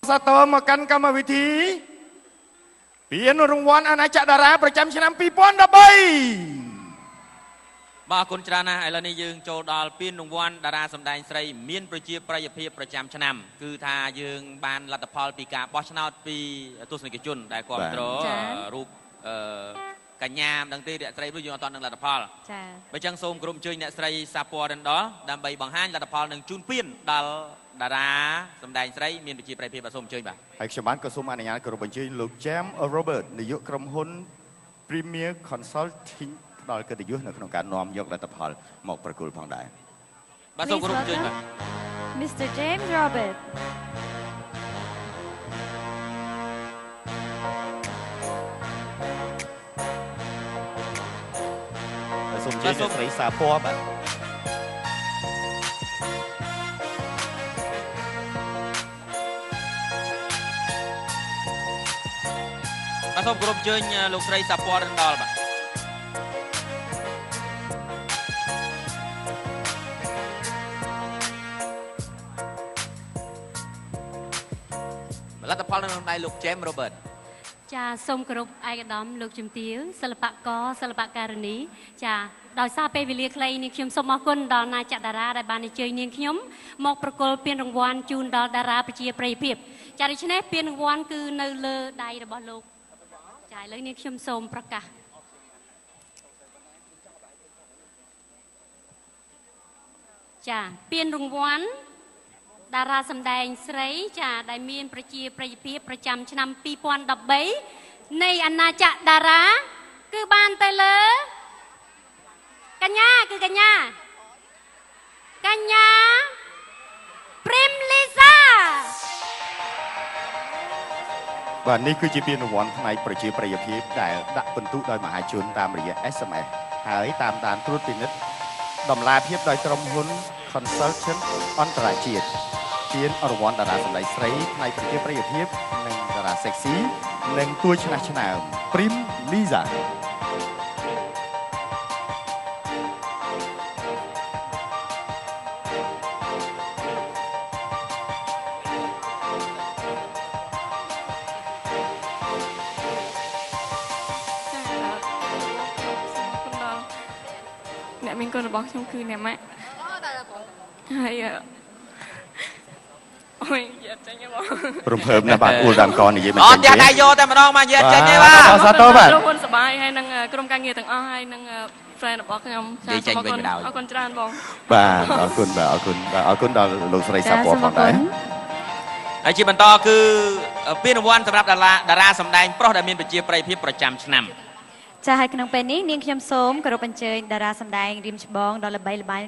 สตอมากันกรรมวิธีเปลี่ยนรางวัลอาณาจักรดาราประจำชนะปีป้อนดับเบิลบาคุณจรานะไอ้ละนี่ยืงโจดอลปีนรางวัลดาราสำแดงใส่เมียนประจีประยเพียประจำชนะคือทายืงบานรัตพอลปีกาบอชนาปีตุสนิกจุนได้ความโตรูปกัญญามดังที่เด็กใส่รู้อยู่ตอนหนึ่งรัตพอลไปจังส้มกลุ่มจุยเนี่ยใส่ซาปัวดันดอดำใบบางฮันรัตพอลหนึ่งจุนเปียนดาราสำแดงใส่เมียนประจีประยเพียผสมจุยแบบไอ้ชาวบ้านก็สมอันนี้กลุ่มจุยลูกแจมโรเบิร์ตนายกกรมหุ้นพรีเมียร์คอนซัลทิงดอลก็ได้ยุ่งในโครงการน้อมยกรัฐพลหมอกประกุลพองได้ผสมกลุ่มจุยแบบ Mr. James Robert ผสมจุยใส่ซาปัวแบบผสมกลุ่มจุยลูกใส่ซาปัวดันดอลแบบรัตพอลนั่นในลูกเจมโรเบิร์ตจ่าสมกรุบไอกระดมลูกจุมติวศิลปะกอศิลปะการณีจ่าดอยซาเปวิเลียเคลนี่ខ្ញុំសូមអរគុណដល់នាយចតារាដែលបានអញ្ជើញនាងខ្ញុំមកប្រគល់ពានរង្វាន់ជូនដល់តារាប្រជាប្រិយភាពចាដូច្នេះពានរង្វាន់គឺនៅលើដៃរបស់លោកចាឥឡូវនាងខ្ញុំសូមប្រកាសចាពានរង្វាន់តារាសម្ដែងស្រីចាដែលមានប្រជាប្រិយភាពប្រចាំឆ្នាំ2013នៃអាណាចក្រតារាគឺបានទៅលើកញ្ញាគឺកញ្ញាព្រីមលីសាបាទនេះគឺជាពានរង្វាន់ផ្នែកប្រជាប្រិយភាពដែលដាក់ពិន្ទុដោយមហាជនតាមរយៈ SMS ហើយតាមដានត្រួតពិនិត្យដំណាភាពដោយក្រុមហ៊ុន Consultant អន្តរជាតិពានរង្វាន់តារាសម្ដែងស្រីផ្នែកប្រជាប្រិយភាពនិងតារា sexy និងតួឆ្នះឆ្នើម Prim Lisa អ្នកមានកូនរបស់ខ្ញុំគឺអ្នកម៉ាក់ហើយអូយយ៉ាចាញ់ហ៎បងព្រមភើបណាស់បាទអ៊ូលដាំកនិយាយមិនចាញ់ទេអត់តែយកតែម្ដងមកយ៉ាចាញ់ទេបាទសាទរបាទក្រុមហ៊ុនសបាយហើយនឹងក្រុមការងារទាំងអស់ហើយនឹងfriend របស់ខ្ញុំចាសូមអរគុណអរគុណច្រើនបងបាទអរគុណបាទអរគុណបាទអរគុណដល់លោកស្រីសាពណ៌ផងដែរហើយជាបន្តគឺពានរង្វាន់សម្រាប់តារាសម្ដែងប្រុសដែលមានប្រជាប្រិយភាពប្រចាំឆ្នាំចាហើយក្នុងពេលនេះនាងខ្ញុំសូមគោរពអញ្ជើញតារាសម្ដែងរៀមច្បងដល់ល្បីល្បាញ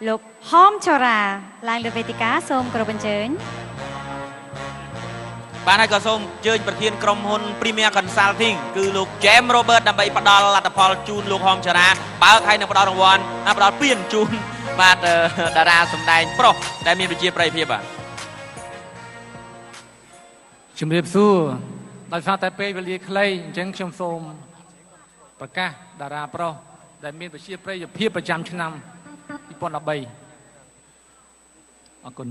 លោកហមចរាឡើងលើវេទិកាសូមគោរពអញ្ជើញបាទហើយក៏សូមអញ្ជើញប្រធានក្រុមហ៊ុន Premier Consulting គឺលោក James Robert ដើម្បីផ្ដល់លទ្ធផលជូនលោកហមចរាបើកហើយនឹងផ្ដល់រង្វាន់ផ្ដល់ពានជូនបាទតារាសម្ដែងប្រុសដែលមានប្រជាប្រិយភាពបាទជំរាបសួរដោយសារតែពេលវេលាខ្លីអញ្ចឹងខ្ញុំសូមប្រកាសតារាប្រុសដែលមានប្រជាប្រិយភាពប្រចាំឆ្នាំ2013អរគុណ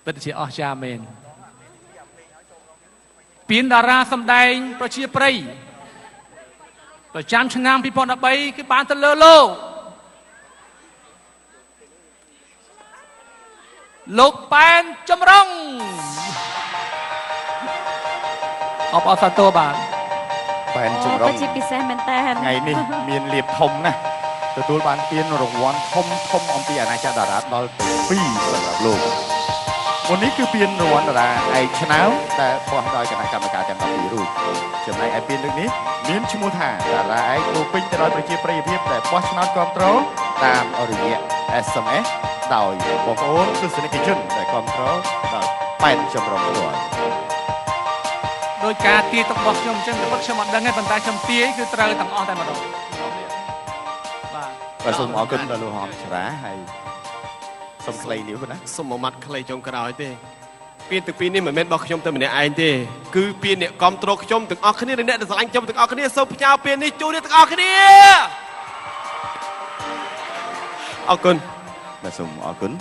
ពិតជាអស្ចារ្យមែនពានតារាសម្ដែងប្រជាប្រិយប្រចាំឆ្នាំ2013គឺបានទៅលើលោកប៉ែនចម្រុងអបអរសាទរបាទប៉ែនចម្រុងជាពិសេសមែនតើថ្ងៃនេះមានលៀបធំណាស់ទទួលបានពានរង្វាន់ធំអំពីអាណាចក្រតារាដល់ទៅ2សម្រាប់លោកមុននេះគឺពានរង្វាន់តារាឯកឆ្នើមដែលផ្ដល់ដោយគណៈកម្មការទាំង12រូបចំណែកឯពានលើកនេះមានឈ្មោះថាតារាឯកពោពេញទៅដោយប្រជាប្រិយភាពដែលបោះឆ្នោតគ្រប់គ្រងតាមរយៈ SMS ដោយបងប្អូនទស្សនិកជនដែលគ្រប់គ្រងដល់ប៉ែនចម្រុងផ្ទាល់ដោយការទាយរបស់ខ្ញុំអញ្ចឹងតែខ្ញុំអត់ដឹងទេប៉ុន្តែខ្ញុំទាយគឺត្រូវទាំងអស់តែម្ដងបាទសូមអរគុណដល់លោកហមចរាហើយ សុំខ្លីនេះណាសុំមួយម៉ាត់ខ្លីចុងក្រោយទេ ពីនទាំងពីរនេះមិនមែនរបស់ខ្ញុំតែម្នាក់ឯងទេគឺពីនអ្នកគ្រប់គ្រងខ្ញុំទាំងអស់គ្នានិងអ្នកដែលស្រឡាញ់ខ្ញុំទាំងអស់គ្នាសូមផ្ញើពីននេះជូនអ្នកទាំងអស់គ្នាអរគុណបាទសូមអរគុណ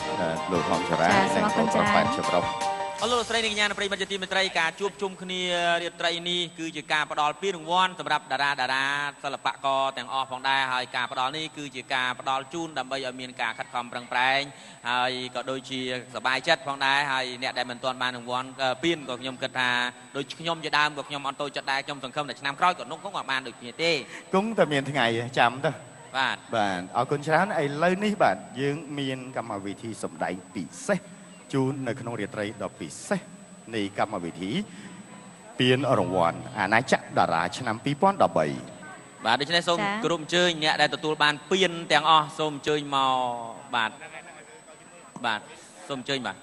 លោកហងចរានិងបងប្អូនប៉ែនជប់រំអរលោកស្រីនិងកញ្ញាប្រិយមិត្តជាទីមេត្រីការជួបជុំគ្នារាត្រីនេះគឺជាការផ្ដល់ពានរង្វាន់សម្រាប់តារាសិល្បករទាំងអស់ផងដែរហើយការផ្ដល់នេះគឺជាការផ្ដល់ជូនដើម្បីឲ្យមានការខិតខំប្រឹងប្រែងហើយក៏ដូចជាសប្បាយចិត្តផងដែរហើយអ្នកដែលមិនទាន់បានរង្វាន់ពានក៏ខ្ញុំគិតថាដូចខ្ញុំជាដើមក៏ខ្ញុំអត់តូចចិត្តដែរខ្ញុំសង្ឃឹមថាឆ្នាំក្រោយក៏នោះក៏បានដូចគ្នាទេគង់តែមានថ្ងៃចាំទៅបាទអរគុណច្រើនឥឡូវនេះបាទយើងមានកម្មវិធីសម្ដែងពិសេសជូននៅក្នុងរាត្រីដ៏ពិសេសនៃកម្មវិធីពានរង្វាន់អាណាចក្រតារាឆ្នាំ2013បាទដូច្នេះសូមគោរពអញ្ជើញអ្នកដែលទទួលបានពានទាំងអស់សូមអញ្ជើញមកបាទសូមអញ្ជើញបាទ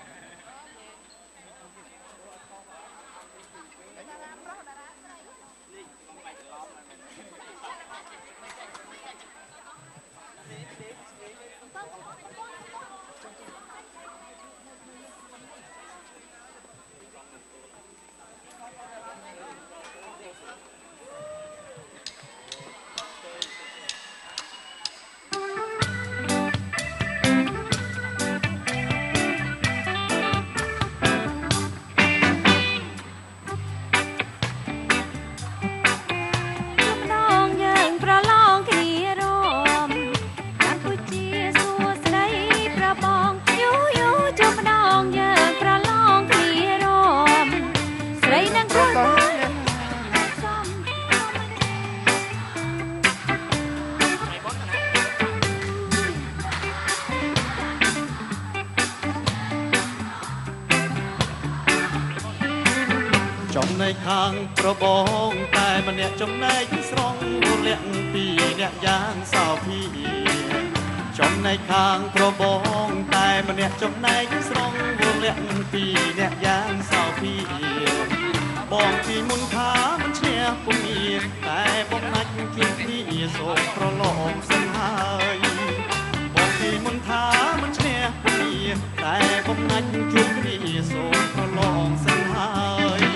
ចំណែកខាងប្របងតែម្នាក់ចំណែកស្រង់រលាក់ពីអ្នកយ៉ាងសោភីចំណែកខាងប្របងតែម្នាក់ចំណែកស្រង់រលាក់ពីអ្នកយ៉ាងសោភីបងពីមុនថាមិនឈ្នះពុំមានតែបងណាច់ជួបគ្នាសូមប្រឡងសិនហើយបងពីមុនថាមិនឈ្នះពុំមានតែបងណាច់ជួបគ្នាសូមប្រឡងសិនហើយ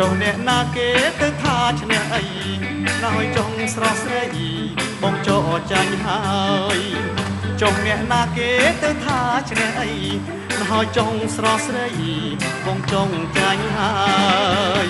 ចុះអ្នកណាគេទៅថាឈ្នះអីណាហើយចង់ស្រស់ស្រីបងចោចាញ់ហើយចុះអ្នកណាគេទៅថាឈ្នះអីណាហើយចង់ស្រស់ស្រីបងចង់ចាញ់ហើយ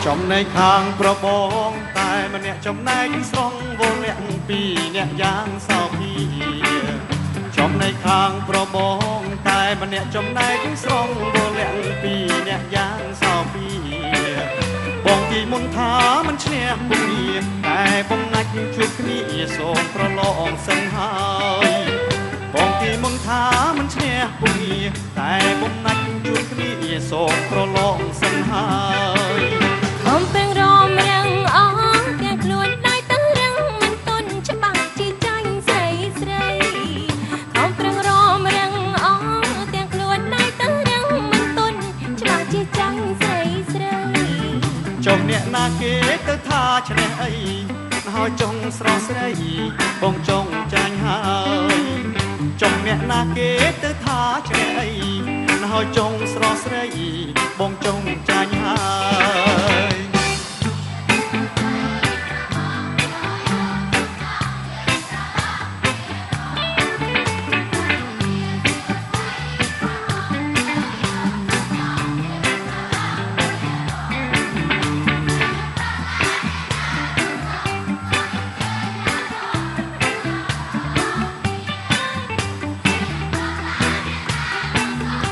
ចំណែកខាងប្របងតែម្នាក់ចំណែកស្រង់វលាក់ពីអ្នកយ៉ាងសោភីចំណែកខាងប្របងតែម្នាក់ចំណែកស្រង់វលាក់ពីអ្នកយ៉ាងសោភីបងទីមុនថាមិនឈ្នះពុំមានតែបងណាច់ជួបគ្នាសូមប្រឡងសិនហើយបងទីមុនថាមិនឈ្នះពុំមានតែបងណាច់ជួបគ្នាសូមប្រឡងសិនហើយអំពេងរមរាំងអស់ទាំងខ្លួនដៃទាំងរឹងមិនទុនច្បាស់ជាចាញ់ស្រីស្រីអំពេងរមរាំងអស់ទាំងខ្លួនដៃទាំងរឹងមិនទុនច្បាស់ជាចាញ់ស្រីស្រីចុះអ្នកណាគេទៅថាឈ្នះអីហើយចង់ស្រស់ស្រីបងចង់ចាញ់ហើយចុះអ្នកណាគេទៅថាឈ្នះអីហើ ហើយចុងស្រស់ស្រីបងចុងចាញ់ហើយ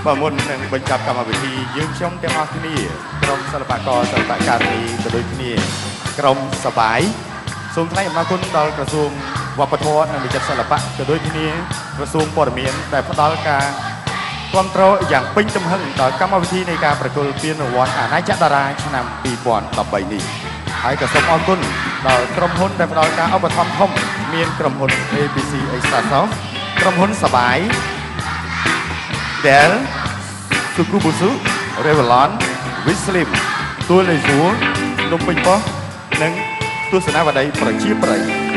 បើមុននឹងបញ្ចប់កម្មវិធីយើងខ្ញុំទាំងអស់គ្នាក្រុមសិល្បករសិល្បការីក៏ដូចគ្នាក្រុមសបាយសូមថ្លែងអំណរគុណដល់ក្រសួងវប្បធម៌និងវិចិត្រសិល្បៈក៏ដូចគ្នាក្រសួងព័ត៌មានដែលផ្ដល់ការគាំទ្រយ៉ាងពេញទំហឹងដល់កម្មវិធីនៃការប្រគល់ពានរង្វាន់អាណាចក្រតារាឆ្នាំ2013នេះហើយក៏សូមអរគុណដល់ក្រុមហ៊ុនដែលផ្ដល់ការឧបត្ថម្ភធំមានក្រុមហ៊ុន ABC Extra Soft ក្រុមហ៊ុនសបាយ Dell, Sukubusu, Revlon, Wislim, Tua Lezur, Nông Bình Bó, Nâng, Tua Sana và đây,ប្រជា ប្រិយ